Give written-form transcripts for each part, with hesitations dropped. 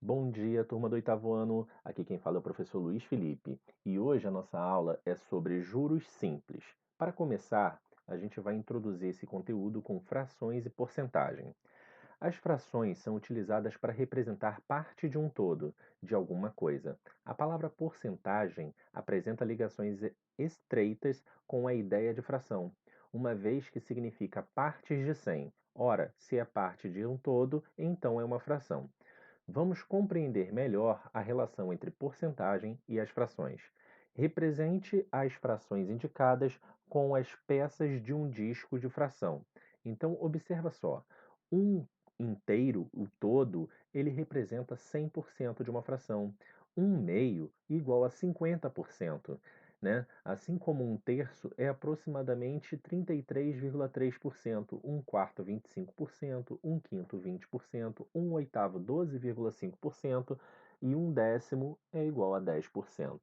Bom dia, turma do oitavo ano. Aqui quem fala é o professor Luiz Felipe. E hoje a nossa aula é sobre juros simples. Para começar, a gente vai introduzir esse conteúdo com frações e porcentagem. As frações são utilizadas para representar parte de um todo, de alguma coisa. A palavra porcentagem apresenta ligações estreitas com a ideia de fração, uma vez que significa partes de 100. Ora, se é parte de um todo, então é uma fração. Vamos compreender melhor a relação entre porcentagem e as frações. Represente as frações indicadas com as peças de um disco de fração. Então, observa só. Um inteiro, o todo, ele representa 100% de uma fração. Um meio igual a 50%. Né? Assim como um terço é aproximadamente 33,3%, um quarto 25%, um quinto 20%, um oitavo 12,5% e um décimo é igual a 10%.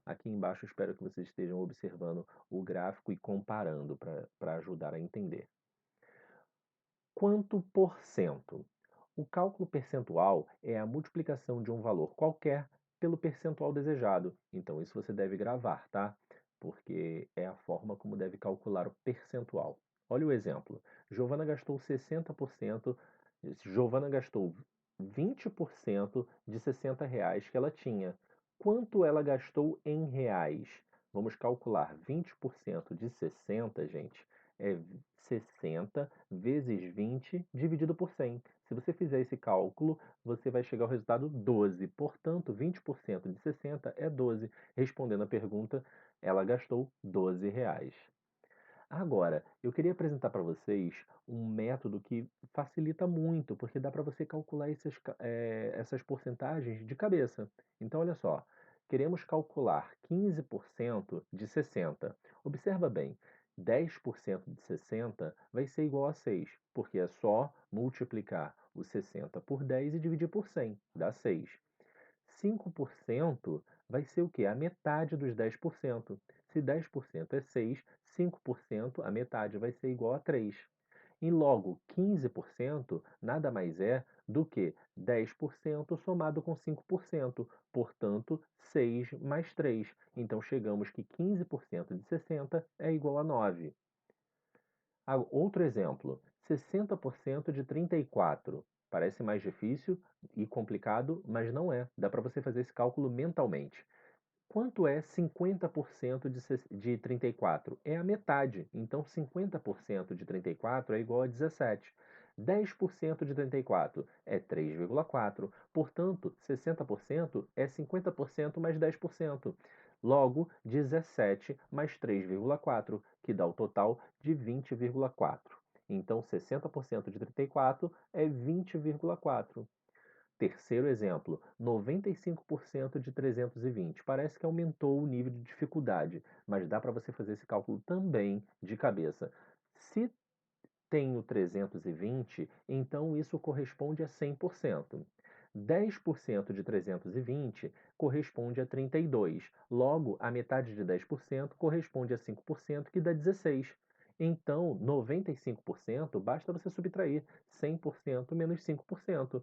Aqui embaixo espero que vocês estejam observando o gráfico e comparando para ajudar a entender. Quanto por cento? O cálculo percentual é a multiplicação de um valor qualquer pelo percentual desejado. Então, isso você deve gravar, tá? Porque é a forma como deve calcular o percentual. Olha o exemplo. Giovana gastou 60%, Giovana gastou 20% de R$ 60 que ela tinha. Quanto ela gastou em reais? Vamos calcular 20% de 60, gente, é 60 vezes 20 dividido por 100. Se você fizer esse cálculo, você vai chegar ao resultado 12. Portanto, 20% de 60 é 12. Respondendo a pergunta, ela gastou R$ 12. Agora, eu queria apresentar para vocês um método que facilita muito, porque dá para você calcular essas porcentagens de cabeça. Então, olha só, queremos calcular 15% de 60. Observa bem, 10% de 60 vai ser igual a 6, porque é só multiplicar o 60 por 10 e dividir por 100, dá 6. 5% vai ser o quê? A metade dos 10%. Se 10% é 6, 5%, a metade vai ser igual a 3. E logo, 15% nada mais é do que 10% somado com 5%. Portanto, 6 mais 3. Então, chegamos que 15% de 60 é igual a 9. Outro exemplo, 60% de 34. Parece mais difícil e complicado, mas não é. Dá para você fazer esse cálculo mentalmente. Quanto é 50% de 34? É a metade. Então, 50% de 34 é igual a 17. 10% de 34 é 3,4. Portanto, 60% é 50% mais 10%. Logo, 17 mais 3,4, que dá o total de 20,4. Então, 60% de 34 é 20,4. Terceiro exemplo, 95% de 320. Parece que aumentou o nível de dificuldade, mas dá para você fazer esse cálculo também de cabeça. Se tenho 320, então isso corresponde a 100%. 10% de 320 corresponde a 32. Logo, a metade de 10% corresponde a 5%, que dá 16. Então, 95% basta você subtrair 100% menos 5%.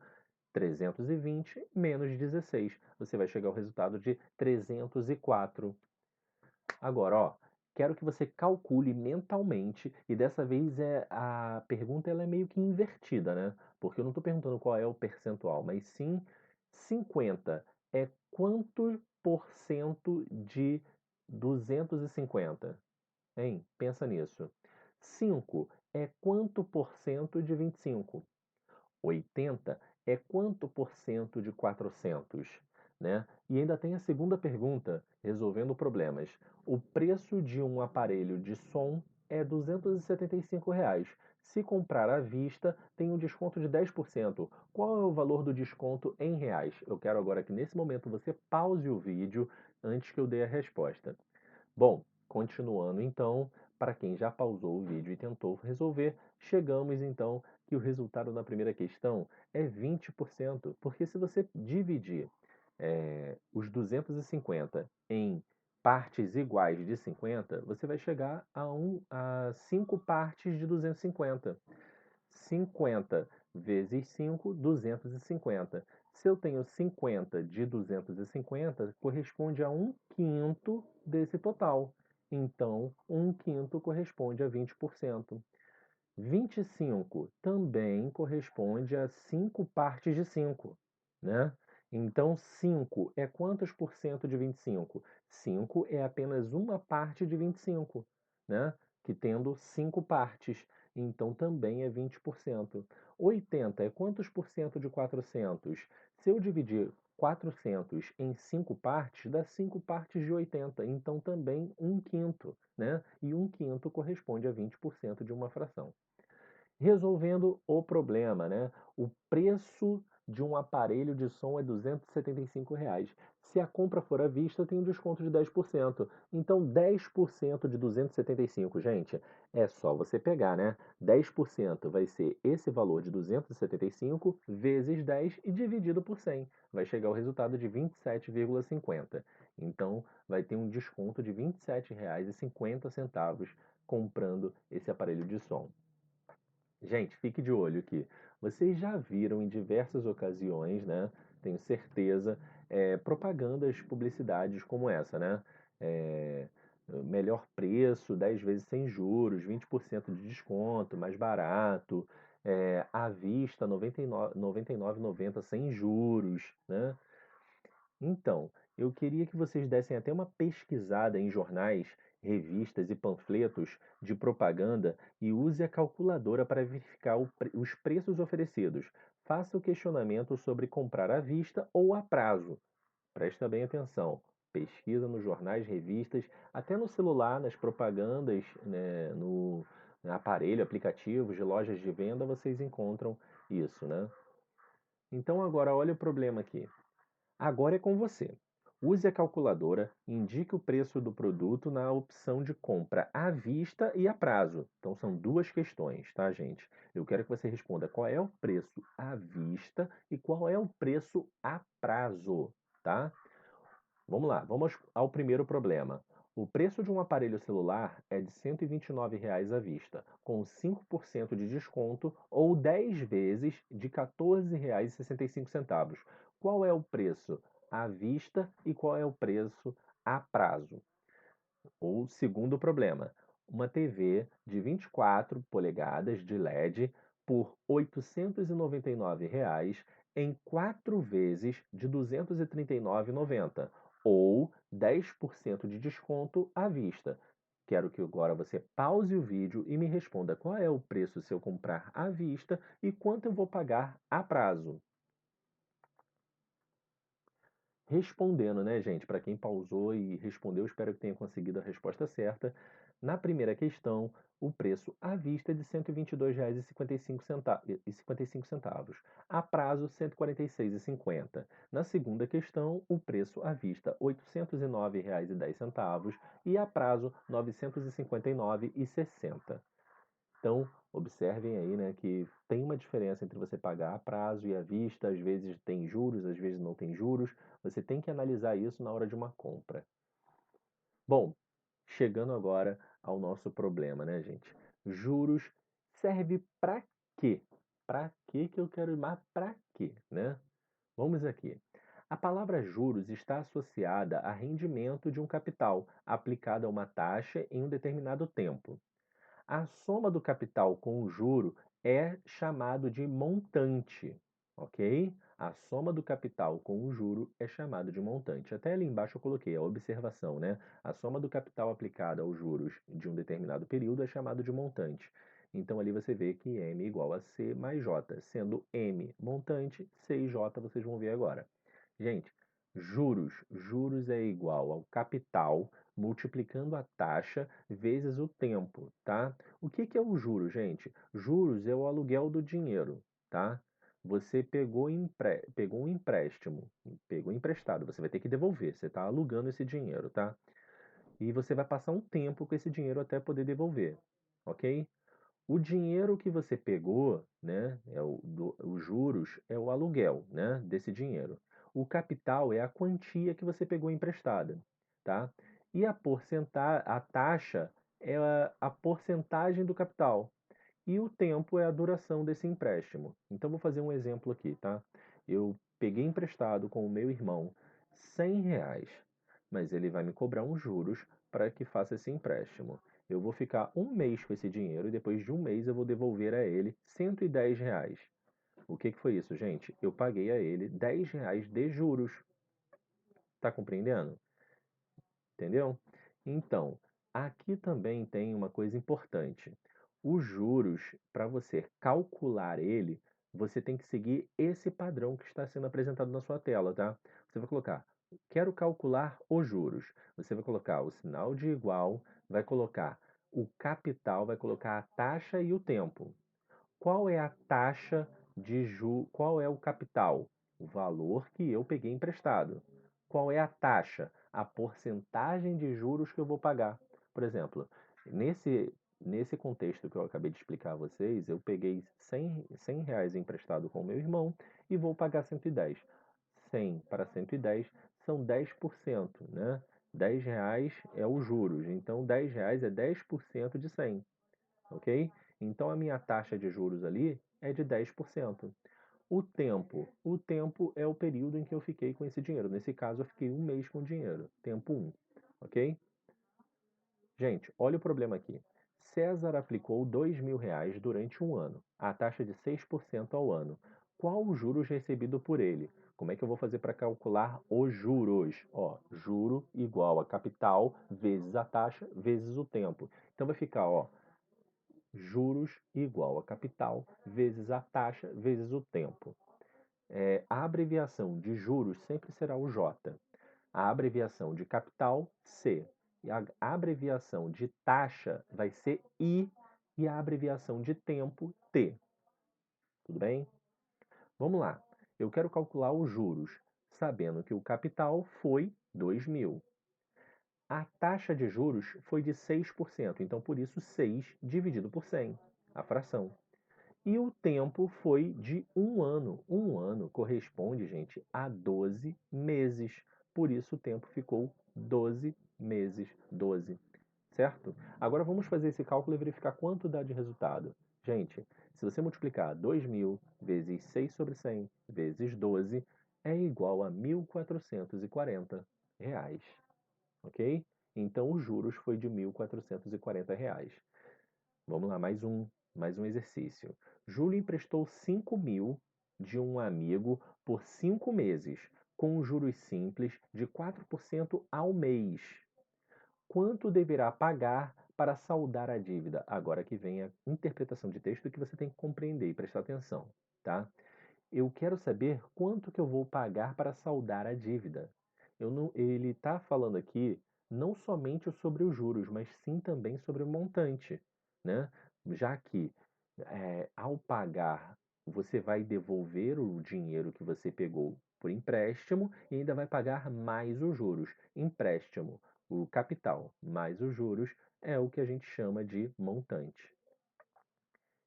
320 menos 16. Você vai chegar ao resultado de 304. Agora, ó, quero que você calcule mentalmente, e dessa vez a pergunta ela é meio que invertida, né? Porque eu não estou perguntando qual é o percentual, mas sim 50 é quanto por cento de 250? Hein? Pensa nisso. 5 é quanto por cento de 25? 80 é quanto por cento de 400? Né? E ainda tem a segunda pergunta, resolvendo problemas. O preço de um aparelho de som é R$ 275. Se comprar à vista, tem um desconto de 10%. Qual é o valor do desconto em reais? Eu quero agora que nesse momento você pause o vídeo antes que eu dê a resposta. Bom, continuando então, para quem já pausou o vídeo e tentou resolver, chegamos então que o resultado da primeira questão é 20%, porque se você dividir os 250 em partes iguais de 50, você vai chegar a 5 partes de 250. 50 vezes 5, 250. Se eu tenho 50 de 250, corresponde a 1/5 desse total. Então, 1/5 corresponde a 20%. 25 também corresponde a 5 partes de 5, né? Então, 5 é quantos por cento de 25? 5 é apenas uma parte de 25, né? Que tendo 5 partes, então também é 20%. 80 é quantos por cento de 400? Se eu dividir 400 em 5 partes, dá 5 partes de 80, então também 1/5, né? E 1/5 corresponde a 20% de uma fração. Resolvendo o problema, né? O preço de um aparelho de som é R$ 275. Se a compra for à vista, tem um desconto de 10%. Então, 10% de 275, gente, é só você pegar, né? 10% vai ser esse valor de 275 vezes 10 e dividido por 100. Vai chegar ao resultado de 27,50. Então, vai ter um desconto de R$ 27,50 comprando esse aparelho de som. Gente, fique de olho aqui. Vocês já viram em diversas ocasiões, né? Tenho certeza, propagandas, publicidades como essa, né? É, melhor preço, 10 vezes sem juros, 20% de desconto, mais barato, à vista, 99,90 sem juros, né? Então, eu queria que vocês dessem até uma pesquisada em jornais, revistas e panfletos de propaganda e use a calculadora para verificar os preços oferecidos. Faça o questionamento sobre comprar à vista ou a prazo. Presta bem atenção. Pesquisa nos jornais, revistas, até no celular, nas propagandas, né, no aparelho, aplicativos de lojas de venda, vocês encontram isso, né? Então agora olha o problema aqui. Agora é com você. Use a calculadora e indique o preço do produto na opção de compra à vista e a prazo. Então são duas questões, tá, gente? Eu quero que você responda qual é o preço à vista e qual é o preço a prazo, tá? Vamos lá, vamos ao primeiro problema. O preço de um aparelho celular é de R$ 129 à vista, com 5% de desconto ou 10 vezes de R$ 14,65. Qual é o preço à vista e qual é o preço a prazo? O segundo problema, uma TV de 24 polegadas de LED por R$ 899 em 4 vezes de R$ 239,90 ou 10% de desconto à vista. Quero que agora você pause o vídeo e me responda qual é o preço se eu comprar à vista e quanto eu vou pagar a prazo. Respondendo, né, gente? Para quem pausou e respondeu, espero que tenha conseguido a resposta certa. Na primeira questão, o preço à vista é de R$ 122,55. A prazo, R$ 146,50. Na segunda questão, o preço à vista, R$ 809,10 e a prazo, R$ 959,60. Então, observem aí, né, que tem uma diferença entre você pagar a prazo e à vista, às vezes tem juros, às vezes não tem juros. Você tem que analisar isso na hora de uma compra. Bom, chegando agora ao nosso problema, né, gente? Juros serve para quê? Para quê que eu quero ir mais para quê, né? Vamos aqui. A palavra juros está associada a rendimento de um capital aplicado a uma taxa em um determinado tempo. A soma do capital com o juro é chamado de montante, ok? A soma do capital com o juro é chamado de montante. Até ali embaixo eu coloquei a observação, né? A soma do capital aplicada aos juros de um determinado período é chamado de montante. Então ali você vê que M igual a C mais J, sendo M montante, C e J vocês vão ver agora. Gente, juros é igual ao capital multiplicando a taxa vezes o tempo, tá? O que que é o juro, gente? Juros é o aluguel do dinheiro, tá? Você pegou um empréstimo, pegou emprestado, você vai ter que devolver, você está alugando esse dinheiro, tá? E você vai passar um tempo com esse dinheiro até poder devolver, ok? O dinheiro que você pegou, né, os juros é o aluguel, né, desse dinheiro. O capital é a quantia que você pegou emprestada, tá? E a taxa é a porcentagem do capital. E o tempo é a duração desse empréstimo. Então vou fazer um exemplo aqui, tá? Eu peguei emprestado com o meu irmão R$ 100, mas ele vai me cobrar uns juros para que faça esse empréstimo. Eu vou ficar um mês com esse dinheiro e depois de um mês eu vou devolver a ele R$ 110. O que foi isso, gente? Eu paguei a ele R$ 10 de juros. Tá compreendendo? Entendeu? Então, aqui também tem uma coisa importante. Os juros, para você calcular ele, você tem que seguir esse padrão que está sendo apresentado na sua tela, tá? Você vai colocar, quero calcular os juros. Você vai colocar o sinal de igual, vai colocar o capital, vai colocar a taxa e o tempo. Qual é a taxa de juros? Qual é o capital? O valor que eu peguei emprestado. Qual é a taxa? A porcentagem de juros que eu vou pagar. Por exemplo, nesse contexto que eu acabei de explicar a vocês, eu peguei R$ 100 emprestado com o meu irmão e vou pagar 110. 100 para 110 são 10%, né? R$ 10 é os juros, então R$ 10 é 10% de 100, ok? Então a minha taxa de juros ali é de 10%. O tempo é o período em que eu fiquei com esse dinheiro. Nesse caso, eu fiquei um mês com o dinheiro. Tempo 1, ok? Gente, olha o problema aqui. César aplicou R$ 2.000 durante um ano, a taxa de 6% ao ano. Qual os juros recebido por ele? Como é que eu vou fazer para calcular os juros? Ó, juro igual a capital vezes a taxa vezes o tempo. Então vai ficar, ó, juros igual a capital vezes a taxa vezes o tempo. A abreviação de juros sempre será o J. A abreviação de capital, C. E a abreviação de taxa vai ser I. E a abreviação de tempo, T. Tudo bem? Vamos lá. Eu quero calcular os juros, sabendo que o capital foi 2.000. A taxa de juros foi de 6%, então por isso 6 dividido por 100, a fração. E o tempo foi de um ano. Um ano corresponde, gente, a 12 meses. Por isso o tempo ficou 12 meses. 12, certo? Agora vamos fazer esse cálculo e verificar quanto dá de resultado. Gente, se você multiplicar 2.000 vezes 6 sobre 100 vezes 12, é igual a R$ 1.440, ok? Então os juros foi de R$ 1.440. Vamos lá, mais um exercício. Júlio emprestou 5.000 de um amigo por 5 meses, com juros simples de 4% ao mês. Quanto deverá pagar para saldar a dívida? Agora que vem a interpretação de texto que você tem que compreender e prestar atenção, tá? Eu quero saber quanto que eu vou pagar para saldar a dívida. Ele está falando aqui não somente sobre os juros, mas sim também sobre o montante, né? Já que ao pagar, você vai devolver o dinheiro que você pegou por empréstimo e ainda vai pagar mais os juros. Empréstimo, o capital mais os juros é o que a gente chama de montante.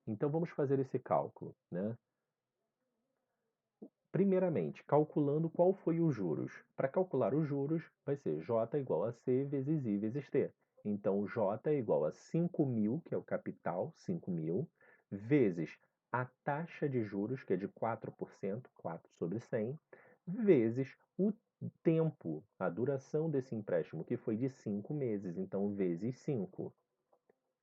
Então vamos fazer esse cálculo, né? Primeiramente, calculando qual foi os juros. Para calcular os juros, vai ser J igual a C vezes I vezes T. Então, J é igual a 5.000, que é o capital, 5.000, vezes a taxa de juros, que é de 4%, 4 sobre 100, vezes o tempo, a duração desse empréstimo, que foi de 5 meses, então vezes 5,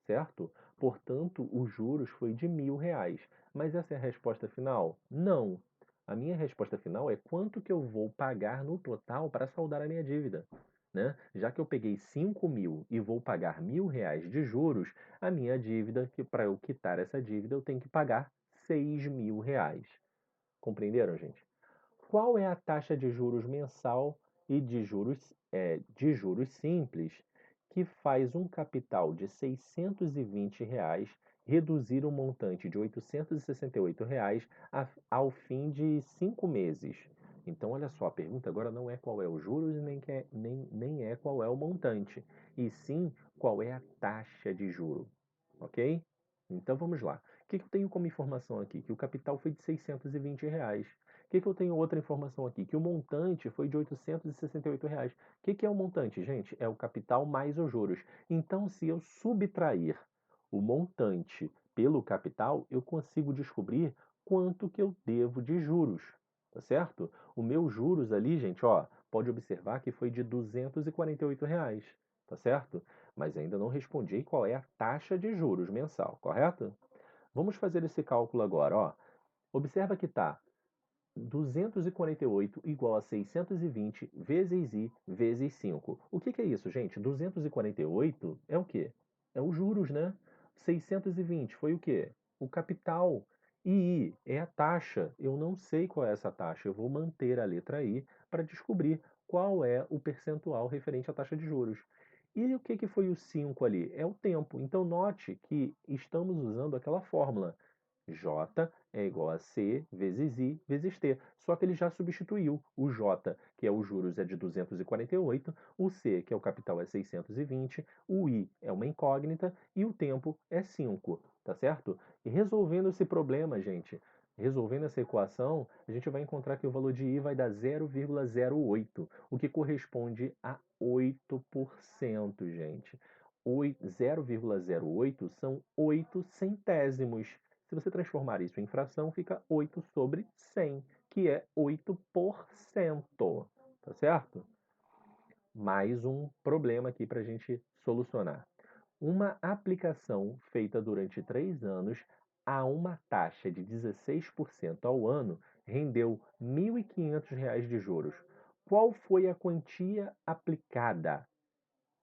certo? Portanto, os juros foi de R$ 1.000. Mas essa é a resposta final? Não. A minha resposta final é quanto que eu vou pagar no total para saldar a minha dívida. Né? Já que eu peguei 5.000 e vou pagar R$ 1.000 de juros, a minha dívida, que para eu quitar essa dívida, eu tenho que pagar R$ 6.000. Compreenderam, gente? Qual é a taxa de juros mensal e de juros simples que faz um capital de R$ 620 reduzir um montante de R$ 868 ao fim de 5 meses? Então, olha só, a pergunta agora não é qual é o juros nem é qual é o montante, e sim qual é a taxa de juro, ok? Então vamos lá. O que eu tenho como informação aqui? Que o capital foi de R$ 620. O que eu tenho outra informação aqui? Que o montante foi de R$ 868. O que é o montante, gente? É o capital mais os juros. Então, se eu subtrair o montante pelo capital, eu consigo descobrir quanto que eu devo de juros, tá certo? O meu juros ali, gente, ó, pode observar que foi de R$ 248, tá certo? Mas ainda não respondi qual é a taxa de juros mensal, correto? Vamos fazer esse cálculo agora, ó. Observa que tá 248 igual a 620 vezes I vezes 5. O que é isso, gente? 248 é o quê? É os juros, né? 620 foi o quê? O capital. E I é a taxa. Eu não sei qual é essa taxa. Eu vou manter a letra I para descobrir qual é o percentual referente à taxa de juros. E o que foi o 5 ali? É o tempo. Então, note que estamos usando aquela fórmula. J é igual a C vezes I vezes T. Só que ele já substituiu. O J, que é os juros, é de 248, o C, que é o capital, é 620, o I é uma incógnita e o tempo é 5, tá certo? E resolvendo esse problema, gente, resolvendo essa equação, a gente vai encontrar que o valor de I vai dar 0,08, o que corresponde a 8%, gente. 0,08 são 8 centésimos. Se você transformar isso em fração, fica 8 sobre 100, que é 8%, tá certo? Mais um problema aqui para a gente solucionar. Uma aplicação feita durante 3 anos a uma taxa de 16% ao ano rendeu R$ 1.500 de juros. Qual foi a quantia aplicada?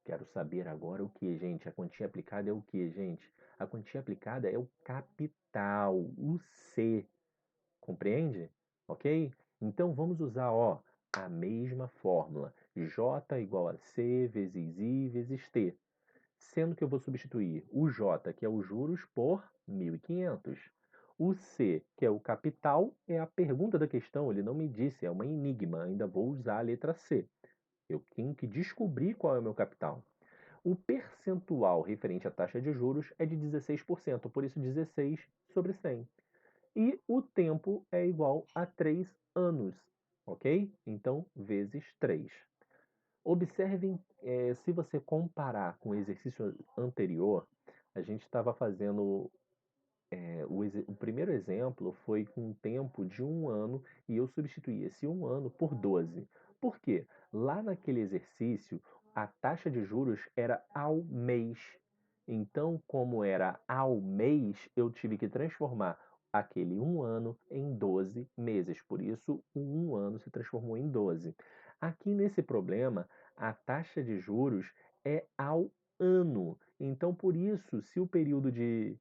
Quero saber agora o que, gente? A quantia aplicada é o que, gente? A quantia aplicada é o capital, o C. Compreende? Ok? Então vamos usar, ó, a mesma fórmula. J igual a C vezes I vezes T. Sendo que eu vou substituir o J, que é os juros, por 1.500. O C, que é o capital, é a pergunta da questão. Ele não me disse, é uma enigma. Ainda vou usar a letra C. Eu tenho que descobrir qual é o meu capital. O percentual referente à taxa de juros é de 16%, por isso 16 sobre 100. E o tempo é igual a 3 anos, ok? Então, vezes 3. Observem, se você comparar com o exercício anterior, a gente estava fazendo o primeiro exemplo foi com um tempo de um ano e eu substituí esse um ano por 12. Por quê? Lá naquele exercício, a taxa de juros era ao mês. Então, como era ao mês, eu tive que transformar aquele um ano em 12 meses. Por isso, o um ano se transformou em 12. Aqui nesse problema, a taxa de juros é ao ano. Então, por isso, se o período de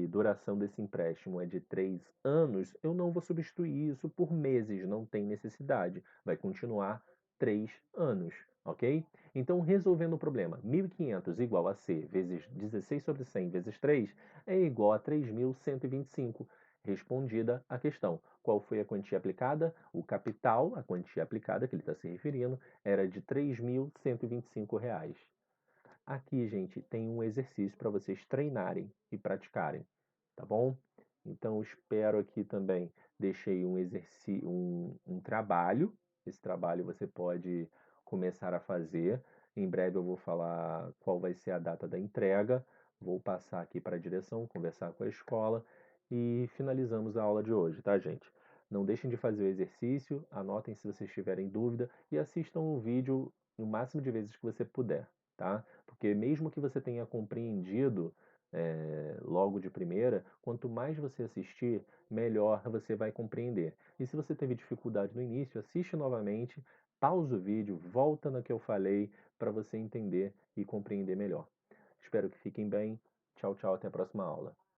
duração desse empréstimo é de 3 anos, eu não vou substituir isso por meses, não tem necessidade. Vai continuar 3 anos, ok? Então, resolvendo o problema, 1.500 igual a C vezes 16 sobre 100 vezes 3 é igual a 3.125. Respondida a questão. Qual foi a quantia aplicada? O capital, a quantia aplicada que ele está se referindo, era de R$ 3.125. Aqui, gente, tem um exercício para vocês treinarem e praticarem, tá bom? Então, espero aqui também, deixei um exercício, um trabalho. Esse trabalho você pode começar a fazer. Em breve eu vou falar qual vai ser a data da entrega. Vou passar aqui para a direção, conversar com a escola e finalizamos a aula de hoje, tá, gente? Não deixem de fazer o exercício, anotem se vocês tiverem dúvida e assistam o vídeo o máximo de vezes que você puder, tá? Porque mesmo que você tenha compreendido logo de primeira, quanto mais você assistir, melhor você vai compreender. E se você teve dificuldade no início, assiste novamente, pausa o vídeo, volta no que eu falei para você entender e compreender melhor. Espero que fiquem bem. Tchau, tchau, até a próxima aula.